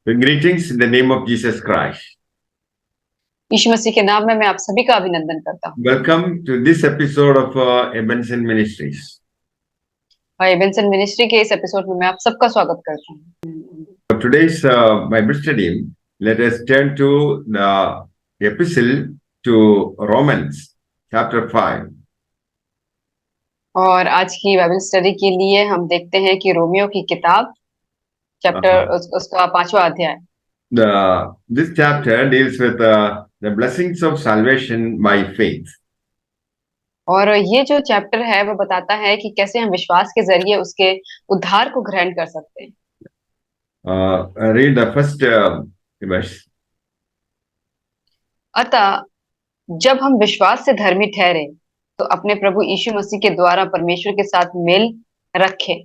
Greetings in the name of Jesus Christ. यीशु मसीह के नाम में मैं आप सभी का अभिनंदन करता हूँ। Welcome to this episode of Ebenson Ministries. और एबेंसन मिनिस्ट्री के इस एपिसोड में मैं आप सबका स्वागत करता हूँ। For today's Bible study, let us turn to the epistle to Romans, chapter 5. और आज की बाइबल स्टडी के लिए हम देखते हैं कि रोमियो की किताब चैप्टर उसका 5वां अध्याय। This chapter deals with the blessings of salvation by faith. और ये जो चैप्टर है वो बताता है कि कैसे हम विश्वास के जरिए उसके उद्धार को ग्रहण कर सकते हैं। Read the first verse. अतः जब हम विश्वास से धर्मी ठहरे तो अपने प्रभु यीशु मसीह के द्वारा परमेश्वर के साथ मेल रखें।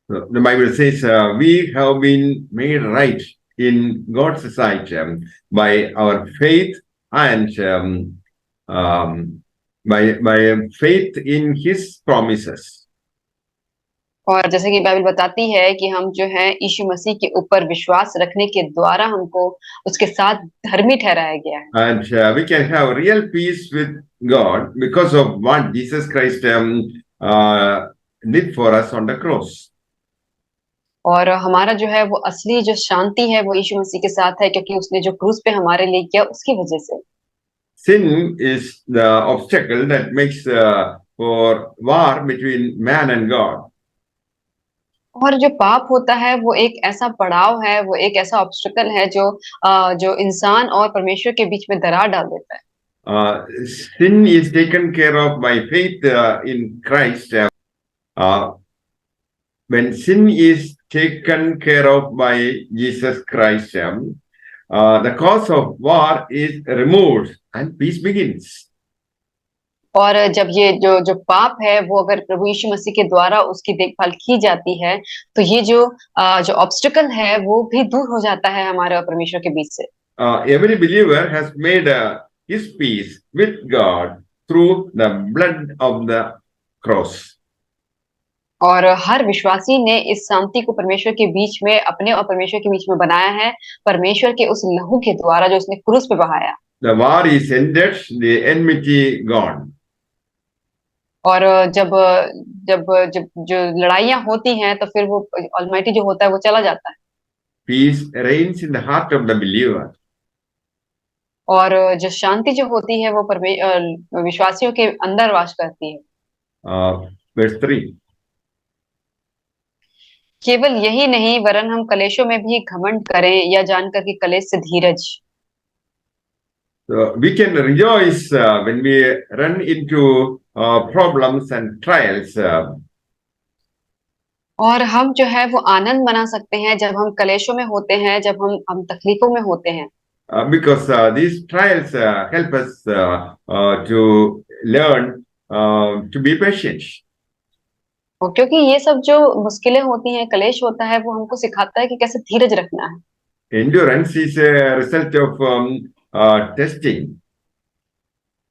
The Bible says we have been made right in God's sight by our faith and by faith in His promises. और जैसे कि बाइबल बताती है कि हम जो है यीशु मसीह के ऊपर विश्वास रखने के द्वारा हमको उसके साथ धर्मी ठहराया गया है। And we can have real peace with God because of what Jesus Christ did for us on the cross. और हमारा जो है वो असली जो शांति है वो यीशु मसीह के साथ है, क्योंकि उसने जो क्रूस पे हमारे लिए किया उसकी वजह से। Sin is the obstacle that makes for war between man and God. और जो पाप होता है वो एक ऐसा पड़ाव है, वो एक ऐसा ऑब्स्टिकल है जो इंसान और परमेश्वर के बीच में दरार डाल देता है। Sin is taken care of by faith in Christ. When sin is taken care of by Jesus Christ, the cause of war is removed and peace begins. और जब ये जो पाप है वो अगर प्रभु यीशु मसीह के द्वारा उसकी देखभाल की जाती है तो ये जो ऑब्स्टिकल है वो भी दूर हो जाता है हमारे और परमेश्वर के बीच से। Every believer has made his peace with God through the blood of the cross. और हर विश्वासी ने इस शांति को परमेश्वर के बीच में अपने और परमेश्वर के बीच में बनाया है परमेश्वर के उस लहू के द्वारा जो उसने क्रूस पे बहाया। The war is ended, the enmity gone. और जब जब जब जो लड़ाइयाँ होती हैं तो फिर वो ऑलमाइटी जो होता है वो चला जाता है। Peace reigns in the heart of the believer. और जो शांति जो होती है वो विश्वासियों के अंदर वास करती है। Verse 3. केवल यही नहीं वरन हम कलेशों में भी घमंड करें या जानकर कि कलेश से धीरज। So we can rejoice when we run into problems and trials. और हम जो है वो आनंद मना सकते हैं जब हम कलेशों में होते हैं, जब हम तकलीफों में होते हैं। Because these trials help us to learn to be patient. और क्योंकि ये सब जो मुश्किलें होती हैं, कलेश होता है, वो हमको सिखाता है कि कैसे धीरज रखना है। Endurance is a result of testing.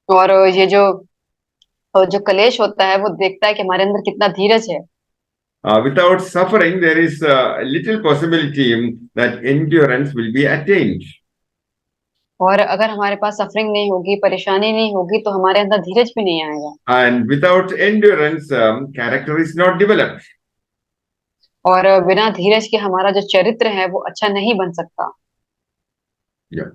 और ये जो कलेश होता है वो देखता है कि हमारे अंदर कितना धीरज है। Without suffering, there is little possibility that endurance will be attained. और अगर हमारे पास सफरिंग नहीं होगी, परेशानी नहीं होगी, तो हमारे अंदर धीरज भी नहीं आएगा। And without endurance, character is not developed. और बिना धीरज के हमारा जो चरित्र है वो अच्छा नहीं बन सकता। Yeah.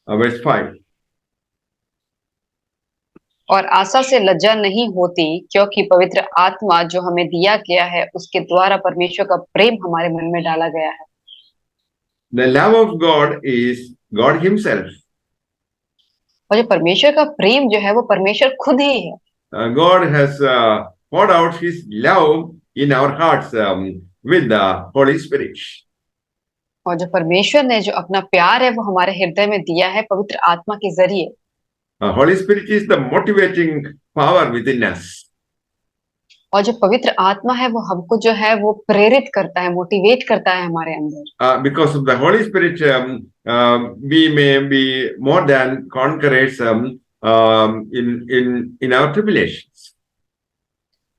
Verse 5. और आशा से लज्जा नहीं होती, क्योंकि पवित्र आत्मा जो हमें दिया गया है उसके द्वारा परमेश्वर का प्रेम हमारे मन में डाला गया है। The love of God is God Himself. और जो परमेश्वर का प्रेम जो है वो परमेश्वर खुद ही है। God has poured out His love in our hearts with the Holy Spirit. और जो परमेश्वर ने जो अपना प्यार है वो हमारे हृदय में दिया है पवित्र आत्मा के जरिए। Holy Spirit is the motivating power within us. और जो पवित्र आत्मा है वो हमको जो है वो प्रेरित करता है, मोटिवेट करता है हमारे अंदर। Because of the Holy Spirit, we may be more than conquerors in our tribulations.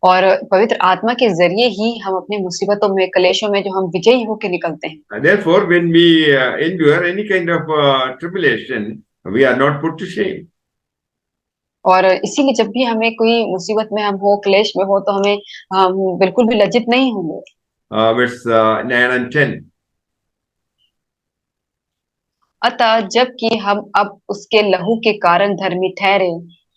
और पवित्र आत्मा के ज़रिए ही हम अपनी मुसीबतों में, क्लेशों में जो हम विजयी होके निकलते हैं। Therefore, when we endure any kind of tribulation, we are not put to shame. और इसीलिए जब भी हमें कोई मुसीबत में हम हो, क्लेश में हो, तो हम बिल्कुल भी लज्जित नहीं होंगे। Verse 9 and 10. अतः जबकि हम अब उसके लहू के कारण धर्मी ठहरे,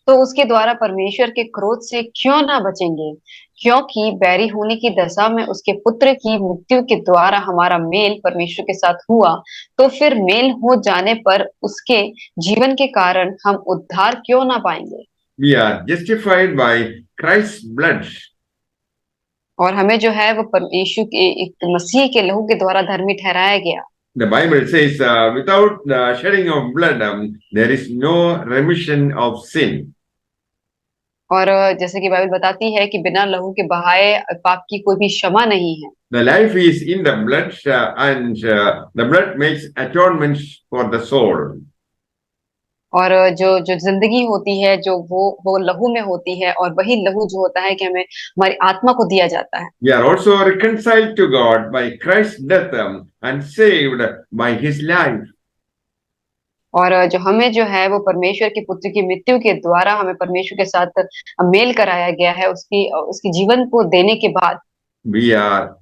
तो उसके द्वारा परमेश्वर के क्रोध से क्यों ना बचेंगे? क्योंकि बैरी होने की दशा में उसके पुत्र की मृत्यु के द्वारा हमारा मेल परमेश्वर के साथ हुआ, तो फिर मेल हो जाने पर उसके जीवन के कारण हम उद्धार क्यों ना पाएंगे? We are justified by Christ's blood. और हमें जो है वो यीशु के एक मसीह के लहू के द्वारा धर्मी ठहराया गया। The Bible says, without the shedding of blood, there is no remission of sin. और जैसे कि बाइबल बताती है कि बिना लहू के बहाए पाप की कोई भी क्षमा नहीं है। The life is in the blood, and the blood makes atonements for the soul. और जो जो जिंदगी होती है जो वो लहू में होती है, और वही लहू जो होता है कि हमें हमारी आत्मा को दिया जाता है। We are also reconciled to God by Christ's death, and saved by His life. और जो हमें जो है वो परमेश्वर के पुत्र की मृत्यु के द्वारा हमें परमेश्वर के साथ मेल कराया गया है, उसकी उसकी जीवन को देने के बाद। We are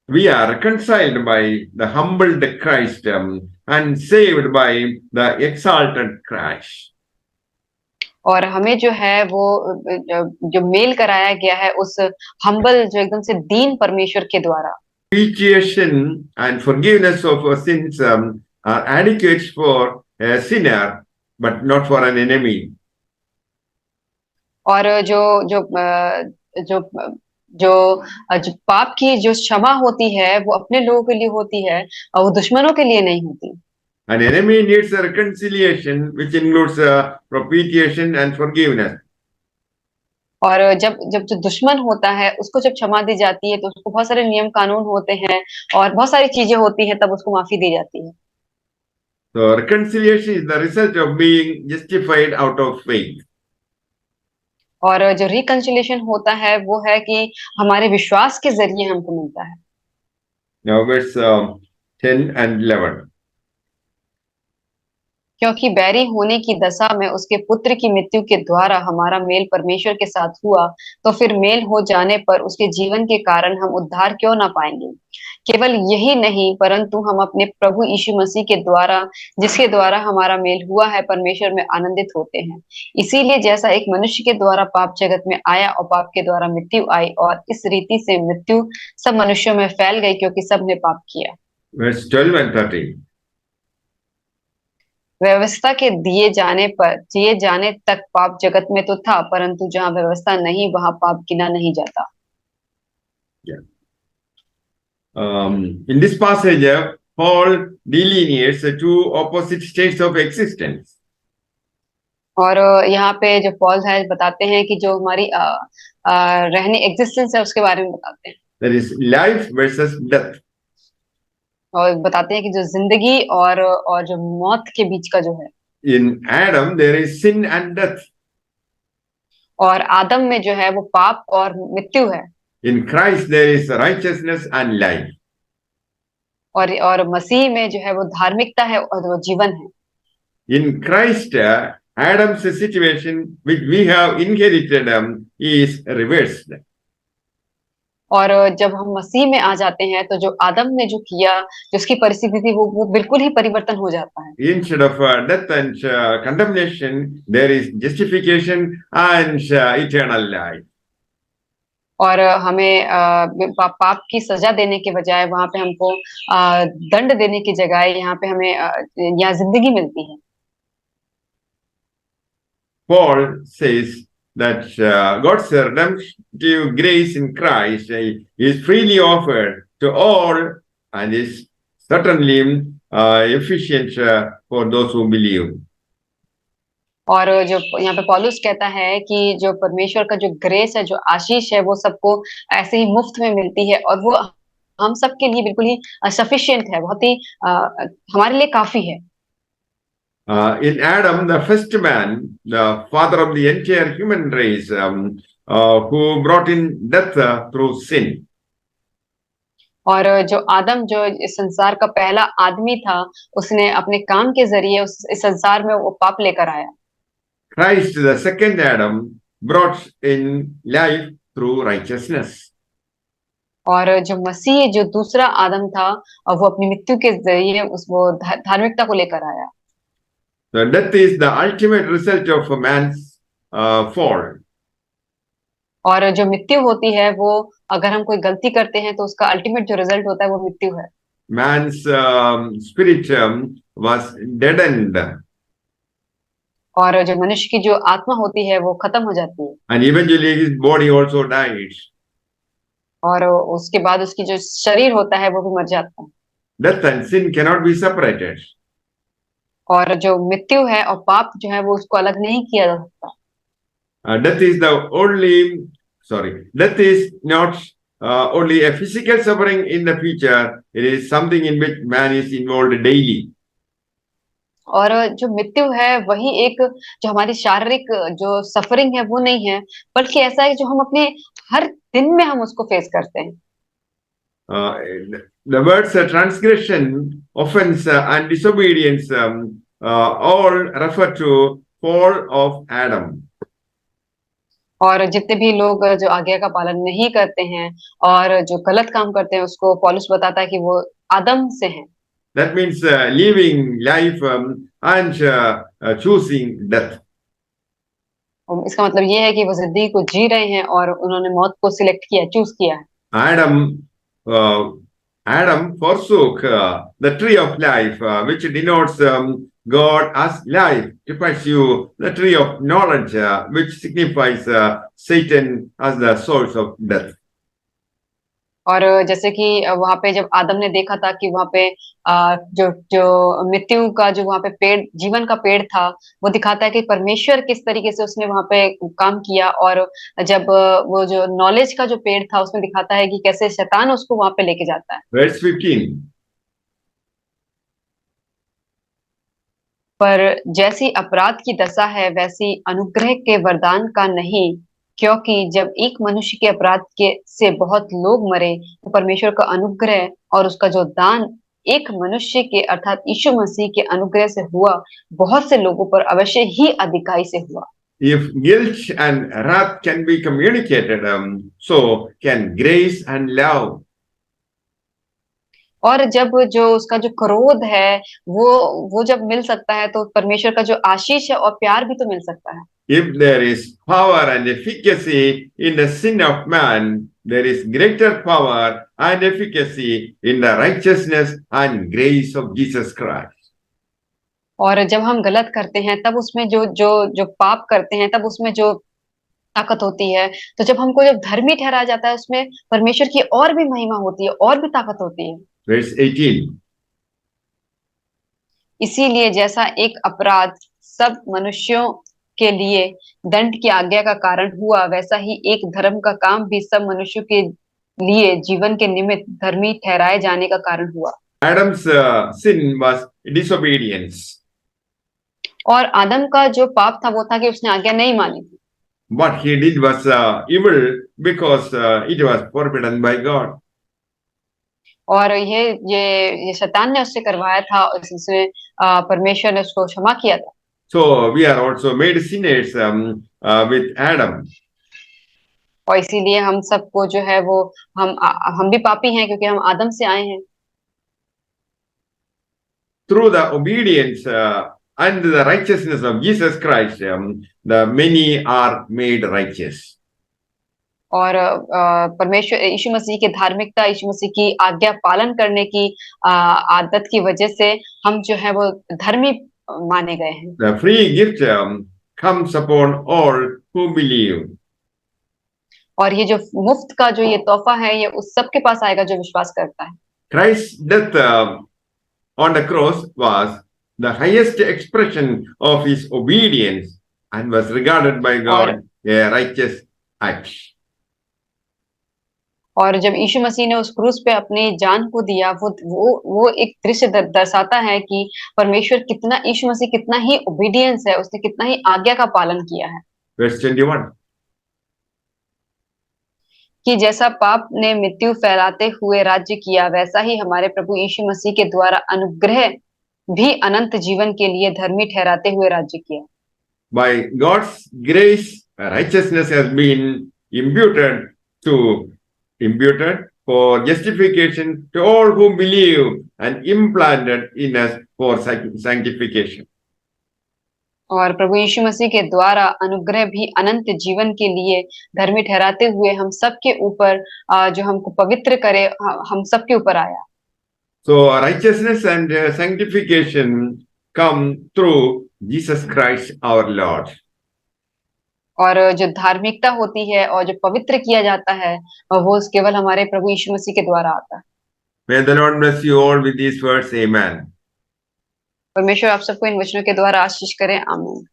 we are reconciled by the humbled Christ, and saved by the exalted Christ. और हमें जो है वो जो मेल कराया गया है उस हम्बल, जो एकदम से दीन परमेश्वर के द्वारा। Propitiation and forgiveness of our sins are adequate for a sinner, but not for an enemy. और जो जो जो जो जो पाप की जो क्षमा होती है वो अपने लोगों के लिए होती है, और वो दुश्मनों के लिए नहीं होती। An enemy needs a reconciliation, which includes propitiation and forgiveness. और जब जब जो दुश्मन होता है उसको जब क्षमा दी जाती है तो उसको बहुत सारे नियम कानून होते हैं और बहुत सारी चीजें होती हैं, तब उसको माफी दी जाती है। So reconciliation is the result of being justified out of faith. और जो रिकंसिलिएशन होता है वो है कि हमारे विश्वास के जरिए हमको मिलता है। Now verse 10 and 11. क्योंकि बैरी होने की दशा में उसके पुत्र की मृत्यु के द्वारा हमारा मेल परमेश्वर के साथ हुआ, तो फिर मेल हो जाने पर उसके जीवन के कारण हम उद्धार क्यों ना पाएंगे? केवल यही नहीं, परंतु हम अपने प्रभु यीशु मसीह के द्वारा, जिसके द्वारा हमारा मेल हुआ है, परमेश्वर में आनंदित होते हैं। इसीलिए जैसा एक मनुष्य के द्वारा पाप जगत में आया और पाप के द्वारा मृत्यु आई, और इस रीति से मृत्यु सब मनुष्यों में फैल गई, क्योंकि सब ने पाप किया। Verse 12 and 13. व्यवस्था के दिए जाने तक पाप जगत में तो था, परंतु जहाँ व्यवस्था नहीं वहां पाप गिना नहीं जाता। Yeah. In this passage, Paul delineates the two opposite states of existence. और यहाँ पे जो पॉल है बताते हैं कि जो हमारी रहने एग्जिस्टेंस है उसके बारे में बताते हैं। That is life versus death. और बताते हैं कि जो जिंदगी और जो मौत के बीच का जो है। In Adam, there is sin and death. और आदम में जो है वो पाप और मृत्यु है। In Christ, there is righteousness and life. और मसीह में जो है वो धार्मिकता है और वो जीवन है। In Christ, Adam's situation, which we have inherited, is reversed. और जब हम मसीह में आ जाते हैं तो जो आदम ने जो किया, जो उसकी परिस्थिति थी, वो बिल्कुल ही परिवर्तन हो जाता है। Instead of death and condemnation, there is justification and eternal life. और हमें पाप की सजा देने के बजाय वहां पे हमको दंड देने की जगह यहाँ पे हमें यहाँ जिंदगी मिलती है। Paul says that God's redemptive grace in Christ is freely offered to all, and is certainly efficient for those who believe. और जो यहाँ पे पौलुस कहता है कि जो परमेश्वर का जो ग्रेस है, जो आशीष है, वो सबको ऐसे ही मुफ्त में मिलती है, और वो हम सबके लिए बिल्कुल ही सफिशिएंट है, बहुत ही हमारे लिए काफी है। In Adam, the first man, the father of the entire human race, who brought in death through sin. और जो आदम जो इस संसार का पहला आदमी था, उसने अपने काम के ज़रिए इस संसार में वो पाप लेकर आया। Christ, the second Adam, brought in life through righteousness. और जो मसीह जो दूसरा आदम था वो अपनी मृत्यु के ज़रिए वो धार्मिकता को लेकर आया। So death is the ultimate result of a man's fall. और जो मृत्यु होती है वो अगर हम कोई गलती करते हैं तो उसका अल्टीमेट जो रिजल्ट होता है वो मृत्यु है। Man's spirit was deadened, और जो मनुष्य की जो आत्मा होती है वो खत्म हो जाती है। and eventually his body also died. और उसके बाद उसकी जो शरीर होता है वो भी मर जाता है। Death and sin cannot be separated. और जो मृत्यु है और पाप जो है वो उसको अलग नहीं किया जा सकता। Death is the only, death is not only a physical suffering in the future, it is something in which man is involved daily. और जो मृत्यु है वही एक जो हमारी शारीरिक जो सफरिंग है वो नहीं है, बल्कि ऐसा है जो हम अपने हर दिन में हम उसको फेस करते हैं। Uh, the words transgression, offense, and disobedience all refer to fall of Adam. और जितने भी लोग जो आज्ञा का पालन नहीं करते हैं और जो गलत काम करते हैं उसको पौलुस बताता है कि वो आदम से हैं। That means living life and choosing death. और इसका मतलब ये है कि वो जिंदगी को जी रहे हैं और उन्होंने मौत को सिलेक्ट किया, चूज किया है। uh, Adam forsook the tree of life, which denotes God as life, to pursue the tree of knowledge, which signifies Satan as the source of death. और जैसे कि वहां पे जब आदम ने देखा था कि वहां पे जो जो मृत्यु का जो वहां पे पेड़ जीवन का पेड़ था वो दिखाता है कि परमेश्वर किस तरीके से उसने वहां पे काम किया। और जब वो जो नॉलेज का जो पेड़ था उसमें दिखाता है कि कैसे शैतान उसको वहां पे लेके जाता है। Verse 15. पर जैसी अपराध की दशा है वैसी अनुग्रह के वरदान का नहीं, क्योंकि जब एक मनुष्य के अपराध के से बहुत लोग मरे तो परमेश्वर का अनुग्रह और उसका जो दान एक मनुष्य के अर्थात यीशु मसीह के अनुग्रह से हुआ बहुत से लोगों पर अवश्य ही अधिकाई से हुआ। If guilt and wrath can be communicated, so can grace and love. और जब जो उसका जो क्रोध है वो जब मिल सकता है तो परमेश्वर का जो आशीष है और प्यार भी तो मिल सकता है। If there is power and efficacy in the sin of man, there is greater power and efficacy in the righteousness and grace of Jesus Christ. और जब हम गलत करते हैं तब उसमें जो जो जो पाप करते हैं तब उसमें जो ताकत होती है, तो जब हमको जब धर्मी ठहराया जाता है उसमें परमेश्वर की और भी महिमा होती है और भी ताकत होती है। Verse 18. इसीलिए जैसा एक अपराध सब मनुष्यों के लिए दंड की आज्ञा का कारण हुआ वैसा ही एक धर्म का काम भी सब मनुष्यों के लिए जीवन के निमित्त धर्मी ठहराए जाने का कारण हुआ। Adam's sin was disobedience. और आदम का जो पाप था वो था कि उसने आज्ञा नहीं मानी थी। What he did was evil because it was forbidden by God. और ये शैतान ने उससे करवाया था और इससे परमेश्वर ने उसको क्षमा किया था। So we are also made sinners with Adam. और इसीलिए हम सबको जो है वो हम भी पापी हैं क्योंकि हम आदम से आए हैं। Through the obedience and the righteousness of Jesus Christ, the many are made righteous. और परमेश्वर यीशु मसीह की धार्मिकता यीशु मसीह की आज्ञा पालन करने की आदत की वजह से हम जो है वो धर्मी माने गए हैं। The free gift comes upon all who believe. और ये जो मुफ्त का जो ये तोहफा है ये उस सब के पास आएगा जो विश्वास करता है। Christ's death on the cross was the highest expression of his obedience and was regarded by God a righteous act. और जब यीशु मसीह ने उस क्रूस पे अपनी जान को दिया वो एक दृश्य दर्शाता है कि परमेश्वर कितना यीशु मसीह कितना ही ओबीडियंस है, उसने कितना ही आज्ञा का पालन किया है। Verse 21. कि जैसा पाप ने मृत्यु फैलाते हुए राज्य किया, वैसा ही हमारे प्रभु यीशु मसीह के द्वारा अनुग्रह भी अनंत जीवन के लिए धर्मी ठहराते हुए राज्य किया। By God's grace, righteousness has been imputed for justification to all who believe and implanted in us for sanctification. और प्रभु यीशु मसीह के द्वारा अनुग्रह भी अनंत जीवन के लिए धर्मी ठहराते हुए हम सबके ऊपर जो हमको पवित्र करे, हम सबके ऊपर आया। So righteousness and sanctification come through Jesus Christ our Lord. और जो धार्मिकता होती है और जो पवित्र किया जाता है वो केवल हमारे प्रभु यीशु मसीह के द्वारा आता है। May the Lord bless you all with these words. Amen. परमेश्वर आप सबको इन वचनों के द्वारा आशीष करे। आमीन।